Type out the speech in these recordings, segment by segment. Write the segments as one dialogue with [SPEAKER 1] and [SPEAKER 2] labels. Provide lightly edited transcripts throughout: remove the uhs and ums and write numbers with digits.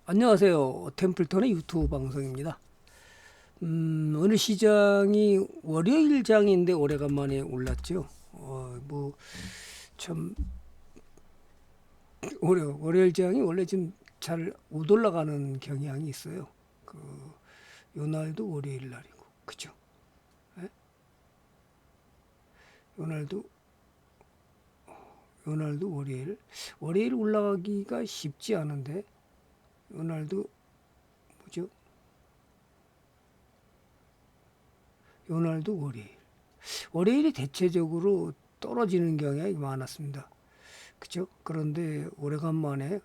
[SPEAKER 1] 안녕하세요. 템플턴의 유튜브 방송입니다. 오늘 시장이 월요일 장인데 오래간만에 올랐죠. 참 월요일 장이 원래 좀 잘 못 올라가는 경향이 있어요. 그 요날도 월요일 날이고, 그죠? 예? 요날도 요날도 월요일 올라가기가 쉽지 않은데 요날도 뭐죠? 요날도 월요일이 대체적으로 떨어지는 경향이 많았습니다. 그죠? 그런데 오래간만에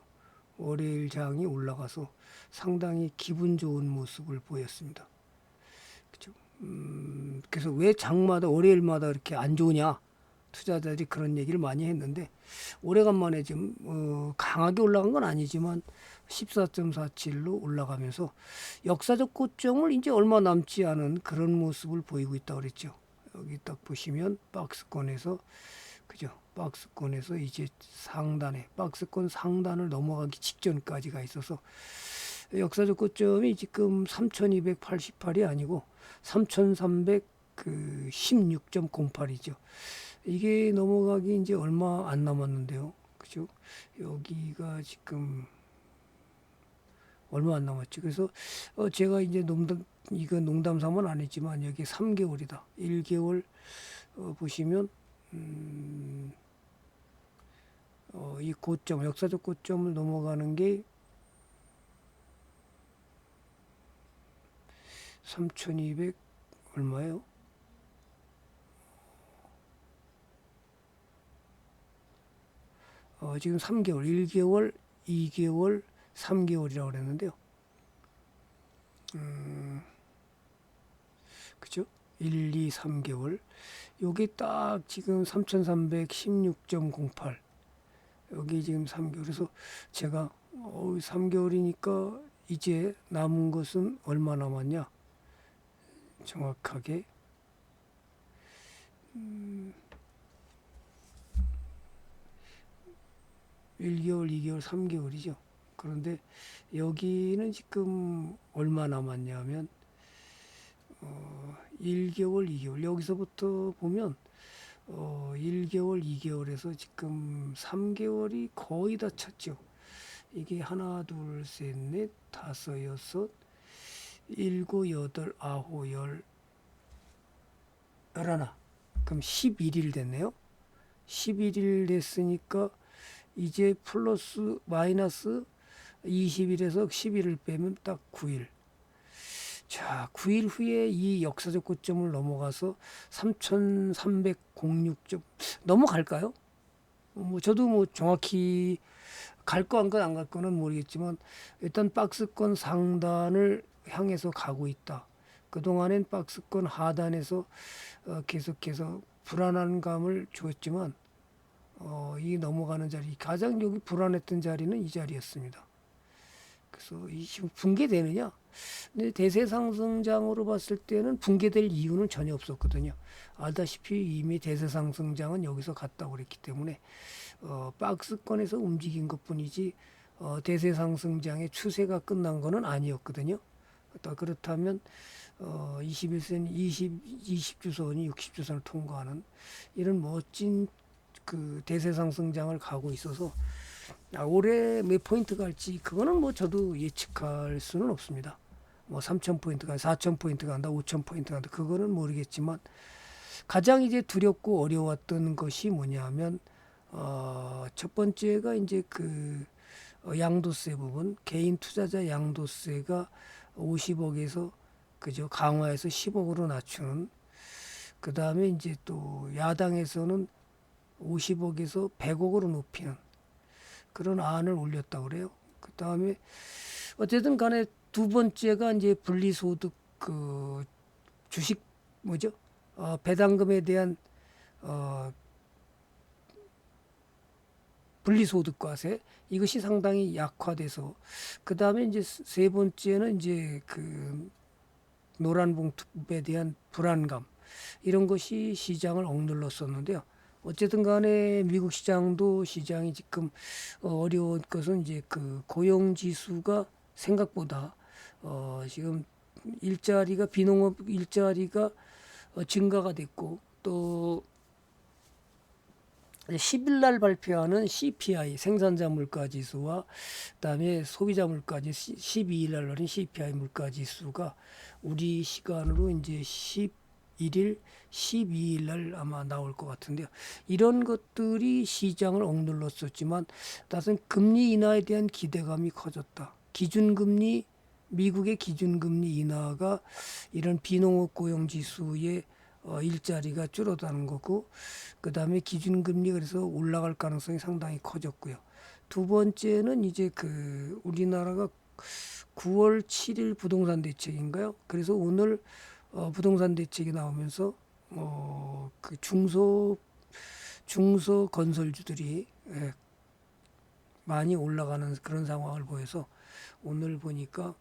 [SPEAKER 1] 월요일 장이 올라가서 상당히 기분 좋은 모습을 보였습니다. 그죠? 그래서 왜 장마다 월요일마다 이렇게 안 좋으냐? 투자자들이 그런 얘기를 많이 했는데 오래간만에 좀 강하게 올라간 건 아니지만 14.47로 올라가면서 역사적 고점을 이제 얼마 남지 않은 그런 모습을 보이고 있다고 그랬죠. 여기 딱 보시면 박스권에서 그죠? 박스권에서 이제 박스권 상단을 넘어가기 직전까지 가 있어서 역사적 고점이 지금 3288이 아니고 3316.08이죠. 이게 넘어가기 이제 얼마 안 남았는데요. 그죠? 여기가 지금 얼마 안 남았죠. 그래서 제가 이제 이건 농담 삼아는 안 했지만 여기 3개월이다. 1개월 보시면 이 고점, 역사적 고점을 넘어가는 게 3200 얼마예요? 지금 3개월, 1개월, 2개월, 3개월이라고 그랬는데요. 그죠? 1, 2, 3개월. 요게 딱 지금 3316.08. 여기 지금 3개월. 그래서 제가 3개월이니까 이제 남은 것은 얼마 남았냐? 정확하게 1개월, 2개월, 3개월이죠. 그런데 여기는 지금 얼마 남았냐면 1개월, 2개월 여기서부터 보면 1개월, 2개월에서 지금 3개월이 거의 다 찼죠. 이게 하나, 둘, 셋, 넷, 다섯, 여섯, 일곱, 여덟, 아홉, 열하나. 그럼 11일 됐네요. 11일 됐으니까 이제 플러스 마이너스 20일에서 11을 빼면 딱 9일. 자, 9일 후에 이 역사적 고점을 넘어가서 3,306점 넘어갈까요? 저도 정확히 갈 거 안 갈 거는 모르겠지만 일단 박스권 상단을 향해서 가고 있다. 그동안엔 박스권 하단에서 계속해서 불안한 감을 주었지만 이 넘어가는 자리 가장 여기 불안했던 자리는 이 자리였습니다. 그래서 이 지금 붕괴되느냐? 근데 대세 상승장으로 봤을 때는 붕괴될 이유는 전혀 없었거든요. 알다시피 이미 대세 상승장은 여기서 갔다고 그랬기 때문에 박스권에서 움직인 것뿐이지 대세 상승장의 추세가 끝난 것은 아니었거든요. 그렇다면 21선, 20주선이 60주선을 통과하는 이런 멋진 그 대세 상승장을 가고 있어서 올해 몇 포인트 갈지 그거는 저도 예측할 수는 없습니다. 3,000포인트 가 4,000포인트 간다, 5,000포인트 간다 그거는 모르겠지만 가장 이제 두렵고 어려웠던 것이 뭐냐면 첫 번째가 이제 그 양도세 부분, 개인 투자자 양도세가 50억에서 그저 강화해서 10억으로 낮추는. 그 다음에 이제 또 야당에서는 50억에서 100억으로 높이는 그런 안을 올렸다고 그래요. 그 다음에 어쨌든 간에 두 번째가 이제 분리소득 그 주식 뭐죠? 배당금에 대한 분리소득과세 이것이 상당히 약화돼서 그 다음에 이제 세 번째는 이제 그 노란봉투에 대한 불안감 이런 것이 시장을 억눌렀었는데요. 어쨌든 간에 미국 시장이 지금 어려운 것은 이제 그 고용 지수가 생각보다 지금 일자리가 비농업 일자리가 증가가 됐고 또 10일 날 발표하는 CPI 생산자 물가 지수와 그다음에 소비자 물가 지수 12일 날 나는 CPI 물가 지수가 우리 시간으로 이제 11일, 12일 날 아마 나올 것 같은데요. 이런 것들이 시장을 억눌렀었지만 다소 금리 인하에 대한 기대감이 커졌다. 기준금리 미국의 기준금리 인하가 이런 비농업 고용 지수의 일자리가 줄어드는 거고 그다음에 기준금리 그래서 올라갈 가능성이 상당히 커졌고요. 두 번째는 이제 그 우리나라가 9월 7일 부동산 대책인가요? 그래서 오늘 부동산 대책이 나오면서 그 중소 건설주들이 많이 올라가는 그런 상황을 보여서 오늘 보니까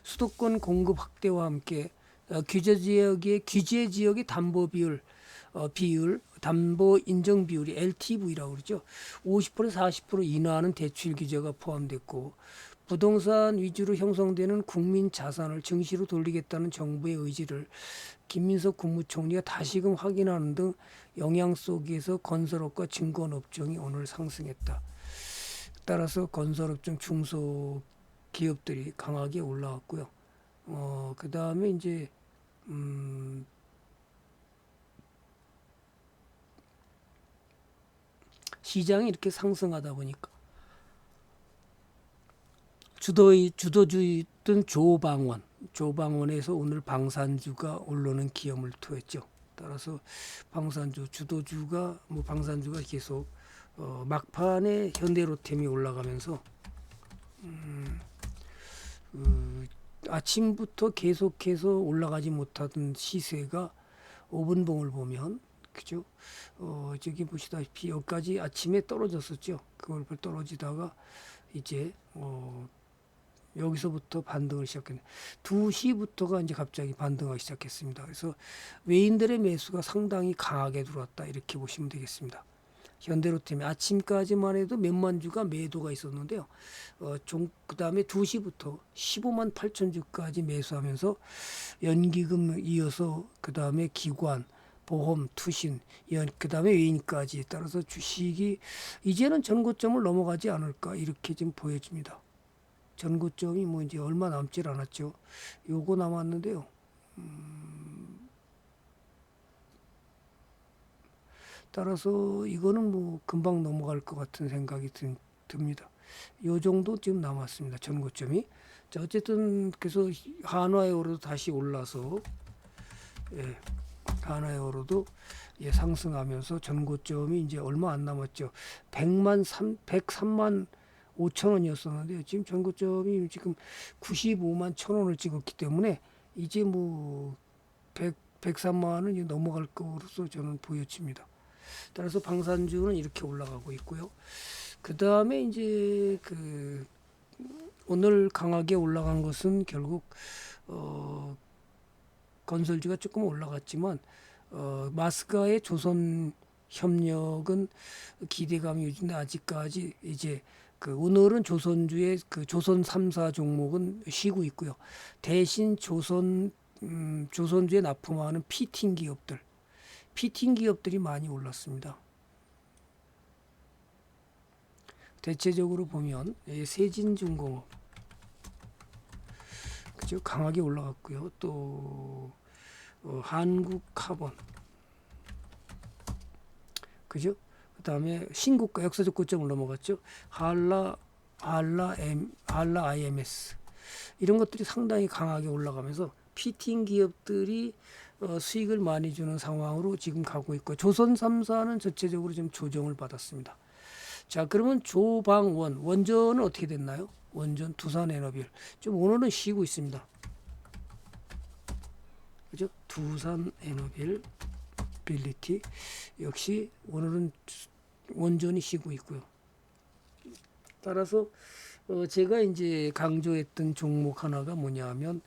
[SPEAKER 1] 수도권 공급 확대와 함께 규제 지역의 담보 비율 담보 인정 비율이 LTV라고 그러죠. 50% 40% 인하하는 대출 규제가 포함됐고 부동산 위주로 형성되는 국민 자산을 증시로 돌리겠다는 정부의 의지를 김민석 국무총리가 다시금 확인하는 등 영향 속에서 건설업과 증권업종이 오늘 상승했다. 따라서 건설업종 중소기업들이 강하게 올라왔고요. 그 다음에 이제 시장이 이렇게 상승하다 보니까 주도주였던 조방원에서 오늘 방산주가 오르는 기염을 토했죠. 따라서 방산주 주도주가 방산주가 계속 막판에 현대로템이 올라가면서 아침부터 계속해서 올라가지 못하던 시세가 5분봉을 보면 그죠? 저기 보시다시피 여기까지 아침에 떨어졌었죠. 그걸 떨어지다가 이제 여기서부터 반등을 시작했네. 2시부터가 이제 갑자기 반등하기 시작했습니다. 그래서 외인들의 매수가 상당히 강하게 들어왔다 이렇게 보시면 되겠습니다. 현대로템이 아침까지만 해도 몇만 주가 매도가 있었는데요. 그 다음에 2시부터 15만 8천 주까지 매수하면서 연기금 이어서 그 다음에 기관, 보험, 투신, 그 다음에 외인까지 따라서 주식이 이제는 전고점을 넘어가지 않을까 이렇게 지금 보여집니다. 전고점이 이제 얼마 남질 않았죠. 요거 남았는데요. 따라서 이거는 금방 넘어갈 것 같은 생각이 듭니다. 요 정도 지금 남았습니다. 전고점이. 자, 어쨌든 그래서 한화에어로도 다시 올라서 한화에어로도 상승하면서 전고점이 이제 얼마 안 남았죠. 103만 5천 원이었었는데요. 지금 전고점이 지금 95만 1천 원을 찍었기 때문에 이제 103만 원은 넘어갈 것으로 저는 보여집니다. 따라서 방산주는 이렇게 올라가고 있고요. 그 다음에 이제 오늘 강하게 올라간 것은 결국 건설주가 조금 올라갔지만 마스가의 조선 협력은 기대감이 유지인데 아직까지 이제 오늘은 조선주의 조선 3사 종목은 쉬고 있고요. 대신 조선주에 납품하는 피팅 기업들이 많이 올랐습니다. 대체적으로 보면 세진중공업 그죠? 강하게 올라갔고요. 또 한국카본 그죠? 그다음에 신고가 역사적 고점을 넘어갔죠. 한라 IMS 이런 것들이 상당히 강하게 올라가면서 피팅 기업들이 수익을 많이 주는 상황으로 지금 가고 있고 조선 3사는 전체적으로 좀 조정을 받았습니다. 자, 그러면 원전은 어떻게 됐나요? 원전 두산에너빌 좀 오늘은 쉬고 있습니다. 그죠? 두산에너빌 빌리티 역시 오늘은 원전이 쉬고 있고요. 따라서 제가 이제 강조했던 종목 하나가 뭐냐면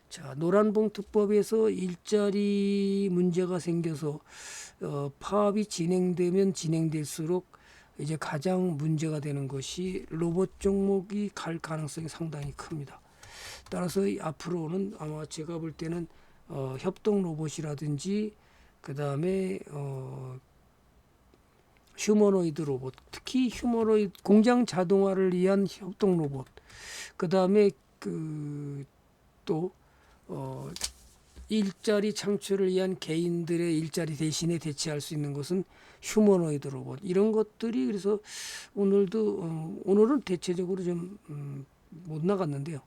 [SPEAKER 1] 자, 노란봉투법에서 일자리 문제가 생겨서 파업이 진행되면 진행될수록 이제 가장 문제가 되는 것이 로봇 종목이 갈 가능성이 상당히 큽니다. 따라서 앞으로는 아마 제가 볼 때는 협동 로봇이라든지 그 다음에 휴머노이드 로봇, 특히 휴머노이드 공장 자동화를 위한 협동 로봇, 그 다음에 또 일자리 창출을 위한 개인들의 일자리 대신에 대체할 수 있는 것은 휴머노이드 로봇, 이런 것들이 그래서 오늘은 대체적으로 좀 못 나갔는데요.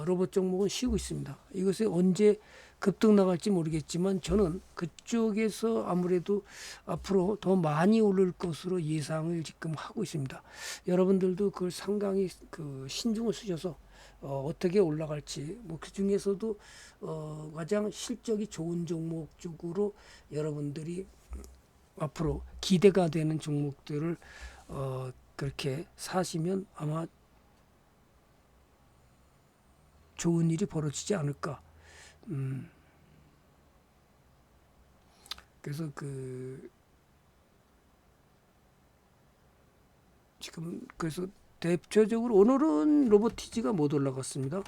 [SPEAKER 1] 로봇 종목은 쉬고 있습니다. 이것이 언제 급등 나갈지 모르겠지만 저는 그쪽에서 아무래도 앞으로 더 많이 오를 것으로 예상을 지금 하고 있습니다. 여러분들도 그걸 상당히 신중을 쓰셔서 어떻게 올라갈지, 그 중에서도 가장 실적이 좋은 종목 쪽으로 여러분들이 앞으로 기대가 되는 종목들을 그렇게 사시면 아마 좋은 일이 벌어지지 않을까. 그래서 지금 그래서 대표적으로 오늘은 로보티지가 못 올라갔습니다.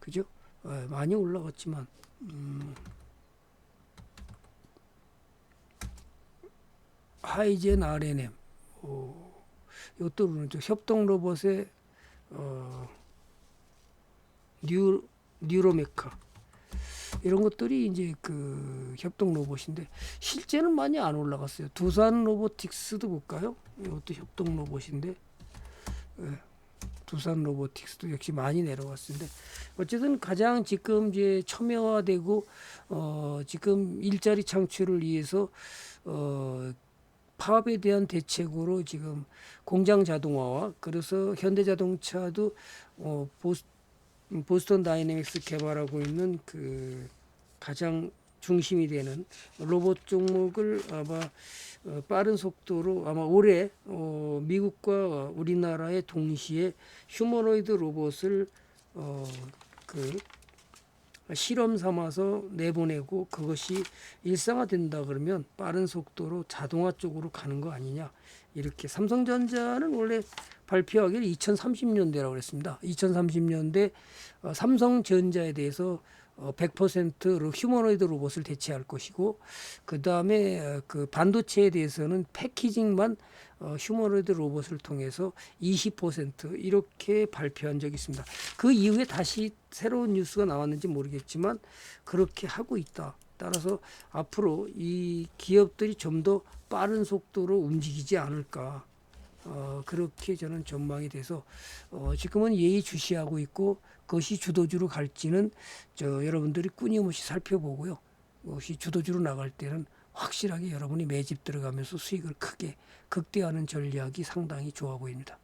[SPEAKER 1] 그죠? 많이 올라갔지만 하이젠 RNM 이것도 협동 로봇의 뉴로메카 이런 것들이 이제 협동 로봇인데 실제는 많이 안 올라갔어요. 두산 로보틱스도 볼까요? 이것도 협동 로봇인데 두산 로보틱스도 역시 많이 내려왔습니다. 어쨌든 가장 지금 이제 첨예화되고 지금 일자리 창출을 위해서 파업에 대한 대책으로 지금 공장 자동화와 그래서 현대자동차도 보스턴 다이내믹스 개발하고 있는 가장 중심이 되는 로봇 종목을 아마 빠른 속도로 아마 올해 미국과 우리나라의 동시에 휴머노이드 로봇을 실험 삼아서 내보내고 그것이 일상화된다 그러면 빠른 속도로 자동화 쪽으로 가는 거 아니냐. 이렇게 삼성전자는 원래 발표하기를 2030년대라고 그랬습니다. 2030년대 삼성전자에 대해서 100%로 휴머노이드 로봇을 대체할 것이고 그 다음에 반도체에 대해서는 패키징만 휴머노이드 로봇을 통해서 20% 이렇게 발표한 적이 있습니다. 그 이후에 다시 새로운 뉴스가 나왔는지 모르겠지만 그렇게 하고 있다. 따라서 앞으로 이 기업들이 좀 더 빠른 속도로 움직이지 않을까. 그렇게 저는 전망이 돼서 지금은 예의주시하고 있고 그것이 주도주로 갈지는 여러분들이 끊임없이 살펴보고요. 그것이 주도주로 나갈 때는 확실하게 여러분이 매집 들어가면서 수익을 크게 극대화하는 전략이 상당히 좋아 보입니다.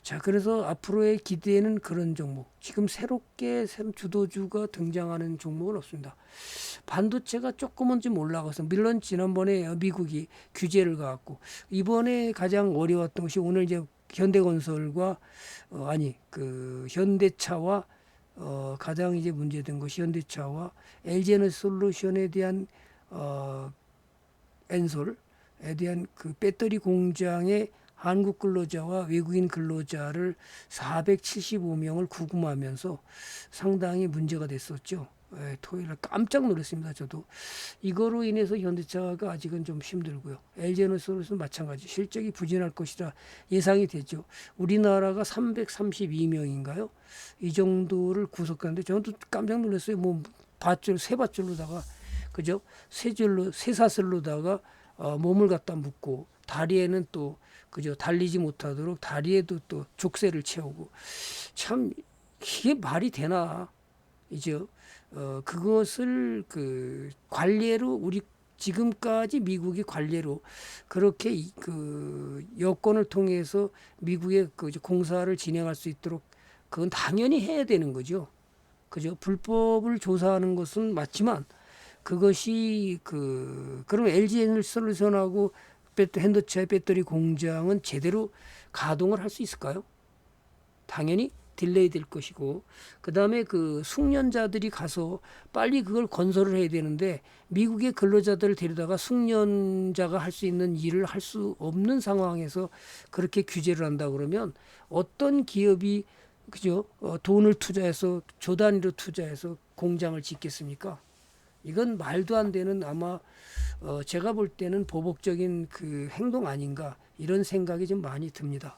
[SPEAKER 1] 자, 그래서 앞으로의 기대는 그런 종목. 지금 새롭게 주도주가 등장하는 종목은 없습니다. 반도체가 조금은 좀 올라가서 물론 지난번에 미국이 규제를 가했고 이번에 가장 어려웠던 것이 오늘 이제 현대건설과 현대차와 가장 이제 문제된 것이 현대차와 LG에너지솔루션에 대한 엔솔에 대한 배터리 공장의 한국 근로자와 외국인 근로자를 475명을 구금하면서 상당히 문제가 됐었죠. 토요일에 깜짝 놀랐습니다. 저도 이거로 인해서 현대차가 아직은 좀 힘들고요. LG에너지솔루션 마찬가지 실적이 부진할 것이라 예상이 되죠. 우리나라가 332명인가요? 이 정도를 구속하는데 저는 또 깜짝 놀랐어요. 세 밧줄로다가 그죠? 쇠사슬로다가 몸을 갖다 묶고 다리에는 또 그죠? 달리지 못하도록 다리에도 또 족쇄를 채우고 참 이게 말이 되나 이제 그것을 관례로 우리 지금까지 미국이 관례로 그렇게 여건을 통해서 미국의 공사를 진행할 수 있도록 그건 당연히 해야 되는 거죠. 그죠? 불법을 조사하는 것은 맞지만 그것이 그럼 LG에너지솔루션하고 현대차의 배터리 공장은 제대로 가동을 할 수 있을까요? 당연히 딜레이 될 것이고, 그 다음에 그 숙련자들이 가서 빨리 그걸 건설을 해야 되는데 미국의 근로자들을 데려다가 숙련자가 할 수 있는 일을 할 수 없는 상황에서 그렇게 규제를 한다 그러면 어떤 기업이 그죠? 돈을 투자해서 조 단위로 투자해서 공장을 짓겠습니까? 이건 말도 안 되는 아마 제가 볼 때는 보복적인 그 행동 아닌가 이런 생각이 좀 많이 듭니다.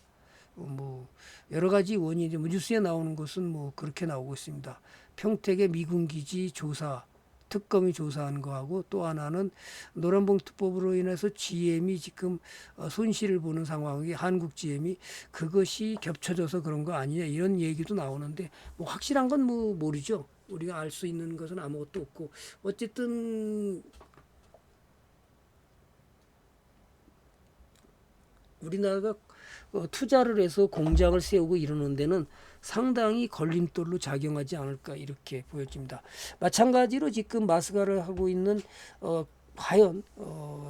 [SPEAKER 1] 뭐 여러 가지 원인이 뭐 뉴스에 나오는 것은 뭐 그렇게 나오고 있습니다. 평택의 미군 기지 조사 특검이 조사한 거하고 또 하나는 노란봉투법으로 인해서 GM이 지금 손실을 보는 상황이 한국 GM이 그것이 겹쳐져서 그런 거 아니냐 이런 얘기도 나오는데 뭐 확실한 건 뭐 모르죠. 우리가 알 수 있는 것은 아무것도 없고 어쨌든 우리나라가 투자를 해서 공장을 세우고 이러는 데는 상당히 걸림돌로 작용하지 않을까 이렇게 보여집니다. 마찬가지로 지금 마스가를 하고 있는 과연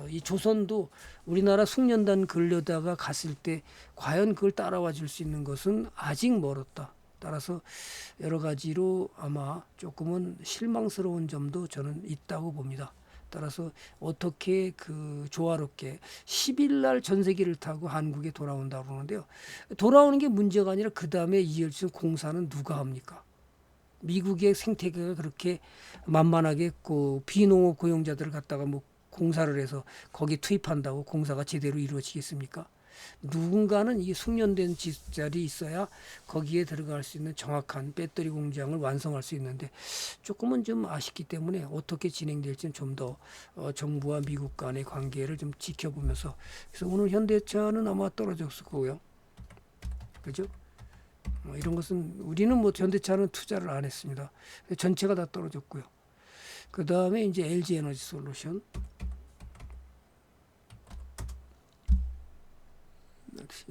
[SPEAKER 1] 이 조선도 우리나라 숙련단 근로자가 갔을 때 과연 그걸 따라와 줄 수 있는 것은 아직 멀었다. 따라서 여러 가지로 아마 조금은 실망스러운 점도 저는 있다고 봅니다. 따라서 어떻게 그 조화롭게 10일 날 전세기를 타고 한국에 돌아온다고 그러는데요. 돌아오는 게 문제가 아니라 그 다음에 이어지는 공사는 누가 합니까? 미국의 생태계가 그렇게 만만하게 그 비농업 고용자들을 갖다가 뭐 공사를 해서 거기 투입한다고 공사가 제대로 이루어지겠습니까? 누군가는 이 숙련된 짓자리 있어야 거기에 들어갈 수 있는 정확한 배터리 공장을 완성할 수 있는데 조금은 좀 아쉽기 때문에 어떻게 진행될지는 좀 더 정부와 미국 간의 관계를 좀 지켜보면서 그래서 오늘 현대차는 아마 떨어졌을 거고요. 그죠? 이런 것은 우리는 뭐 현대차는 투자를 안 했습니다. 전체가 다 떨어졌고요. 그 다음에 이제 LG 에너지 솔루션.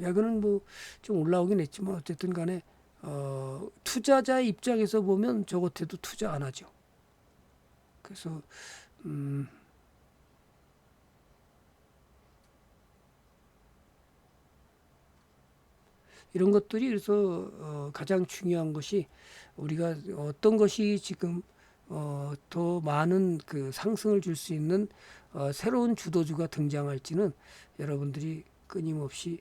[SPEAKER 1] 야근은 뭐 좀 올라오긴 했지만 어쨌든 간에 투자자 입장에서 보면 저 같아도 투자 안 하죠. 그래서 이런 것들이 그래서 가장 중요한 것이 우리가 어떤 것이 지금 더 많은 그 상승을 줄 수 있는 새로운 주도주가 등장할지는 여러분들이 끊임없이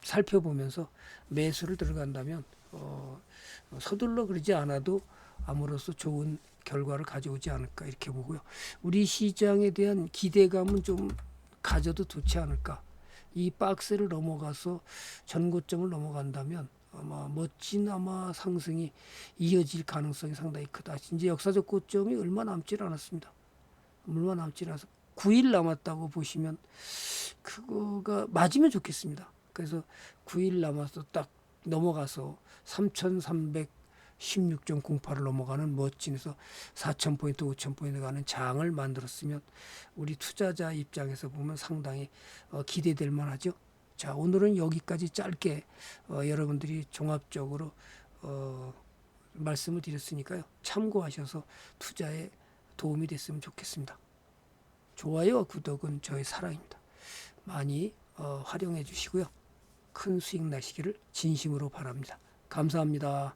[SPEAKER 1] 살펴보면서 매수를 들어간다면 서둘러 그러지 않아도 아무로써 좋은 결과를 가져오지 않을까 이렇게 보고요. 우리 시장에 대한 기대감은 좀 가져도 좋지 않을까. 이 박스를 넘어가서 전고점을 넘어간다면 아마 멋진 아마 상승이 이어질 가능성이 상당히 크다. 이제 역사적 고점이 얼마 남지 않았습니다. 얼마 남지 않아서 9일 남았다고 보시면 그거가 맞으면 좋겠습니다. 그래서 9일 남아서 딱 넘어가서 3,316.08을 넘어가는 멋진에서 4,000포인트, 5,000포인트 가는 장을 만들었으면 우리 투자자 입장에서 보면 상당히 기대될 만하죠. 자, 오늘은 여기까지 짧게 여러분들이 종합적으로 말씀을 드렸으니까요. 참고하셔서 투자에 도움이 됐으면 좋겠습니다. 좋아요와 구독은 저의 사랑입니다. 많이 활용해 주시고요. 큰 수익 나시기를 진심으로 바랍니다. 감사합니다.